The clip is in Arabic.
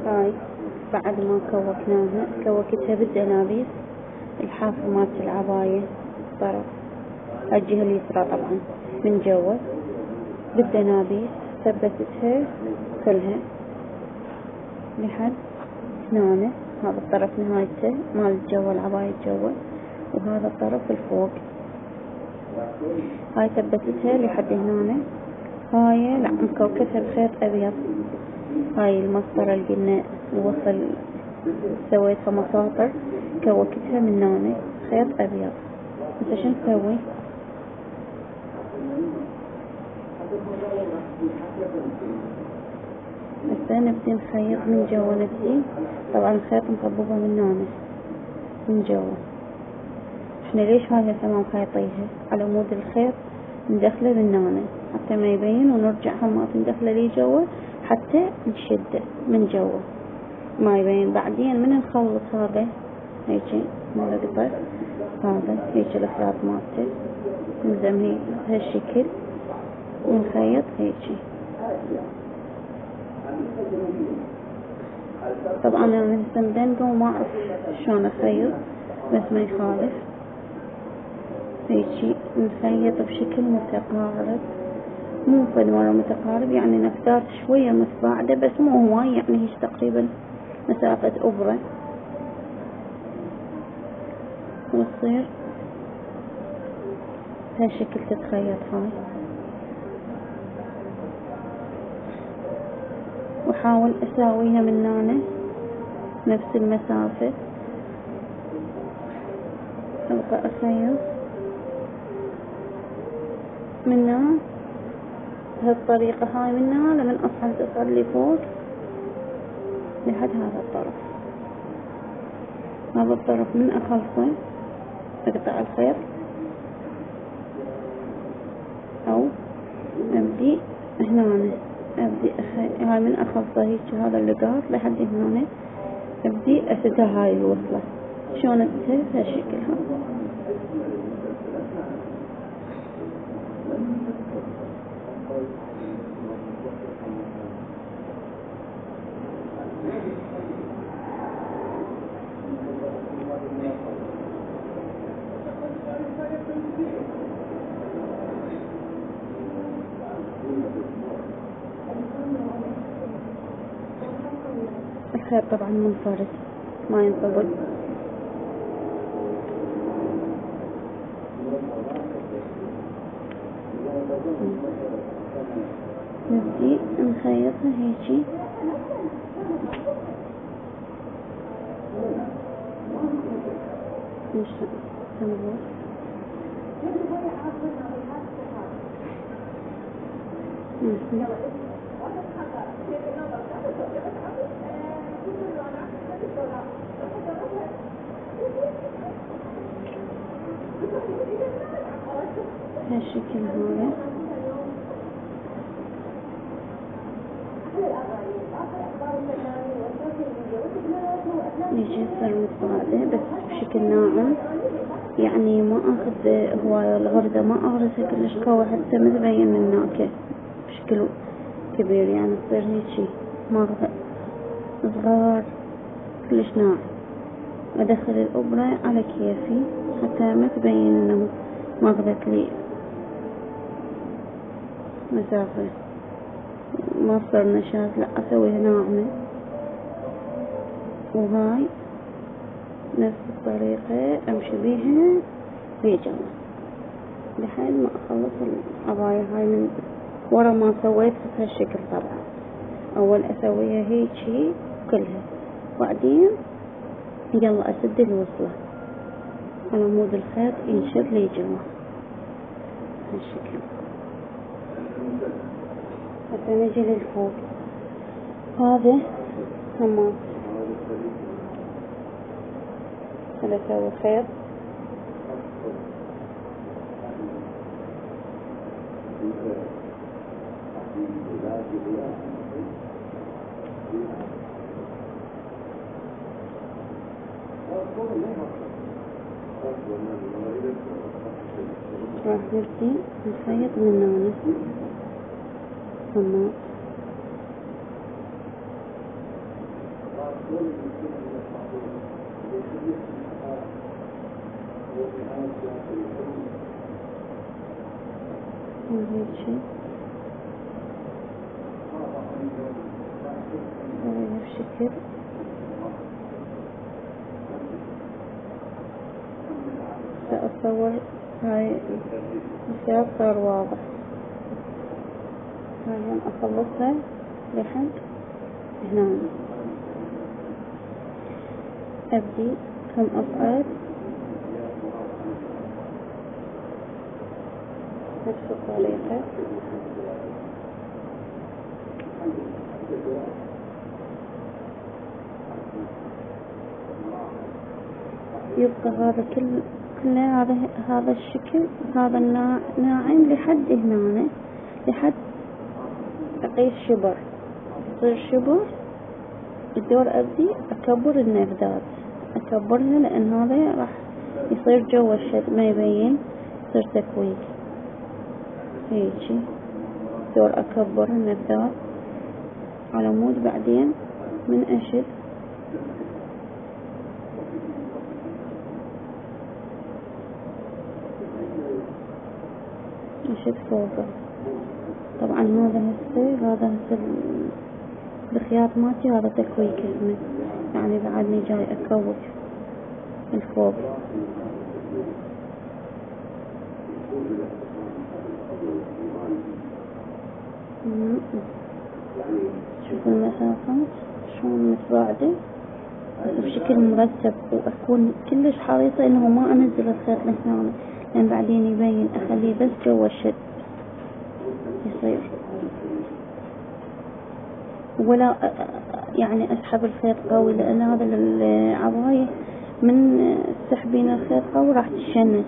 هاي بعد ما كوكناها كوكتها بالدنابيس الحافة مالت العباية طرف الجهة اليسرى طبعا من جوا بالدنابيس ثبتتها كلها لحد هنا. هذا الطرف نهايته مال جوا العباية جوا، وهذا الطرف الفوق. هاي ثبتتها لحد هنا. هاي لا مكوكتها بخيط ابيض. هاي المسطرة اللي قلنا نوصل سويتها مساطر كوكتها من هنا خيط ابيض. هسه شو نسوي؟ هسه نبدي نخيط من جوا. نبدي طبعا الخيط مطبوبة من هنا من جوا. احنا ليش هاي هسه ما مخيطيها؟ على عمود الخيط ندخله من هنا حتى ما يبين، ونرجع همات ندخله لي جوا حتى نشده من جوا ما يبين. بعدين من نخلص هذا هيجي نقطع هذا هيجي الخياط مالته نلزم هيك بهالشكل ونخيط هيجي. طبعا انا هسه مدنقة وما اعرف شلون اخيط، بس ما يخالف هيجي نخيط بشكل متقارب، مو فد مرة متقارب يعني نفسات شوية متباعدة بس مو هواي، يعني هيك تقريبا مسافة أبرة، وتصير بهالشكل تتخيط هاي. وحاول اساويها من هنا نفس المسافة، ابقى اخيط من هنا بهالطريقة هاي من هنا لمن اصعد لي فوق لحد هذا الطرف. هذا الطرف من اخلصه اقطع الخيط او ابدي هنا ابدي هاي من اخلصه هيك هذا اللقاط لحد هنا ابدي اسدها هاي الوصلة. شلون اسدها؟ بهالشكل هذا. الخيط طبعا منفرد ما ينطبق. نبدي نخيطها هيجي تنبوش هالشكل هذا. نيجي تصير متباعدة بس بشكل ناعم، يعني ما اخذ هواية الغردة، ما اغرسها كلش قوي حتى ما تبين من هناك بشكل كبير، يعني تصير هيجي ماخذ صغار كلش ناعم. ادخل الابرة على كيفي حتى ما تبين انه ماخذت لي مسافة، ما صار نشاز، لا اسويها ناعمة. وهاي نفس الطريقة امشي بيها في جوا لحد ما اخلص العباية هاي من ورا ما سويتها بهالشكل. طبعا اول اسويها هيجي كلها، بعدين يلا اسد الوصلة على عمود الخيط ينشر لي جوا هالشكل. هسه نجي للفوق. هذا همات هلا اسوي خيط راح نبدي نخيط من هنا همات هيجي هاي بشكل سأصور هاي الخياط صار واضح. هاي أخلصها لحد هنا، أبدي هم أصعد نفس الطريقة. يبقى هذا كله هذا الشكل، هذا الناعم لحد هنا، لحد أقيس شبر، يصير شبر. الدور أبدي أكبر النبذات، أكبرها لأن هذا راح يصير جوا الشد ما يبين، يصير تكويك. هيجي دور أكبر النبذات على مود، بعدين من أشد أشد فوقه. طبعا هذا هسه الخياط مالتي هذا تكويك اسمه، يعني بعدني جاي أكوك الفوق. شوفوا المسافات شلون متباعدة بشكل مرتب، وأكون كلش حريصة إنه ما أنزل الخيط لهنا، لأن بعدين يبين، أخليه بس جوا الشد يصير، ولا يعني أسحب الخيط قوي، لأن هذا العباية من تسحبين الخيط قوي راح تشنج.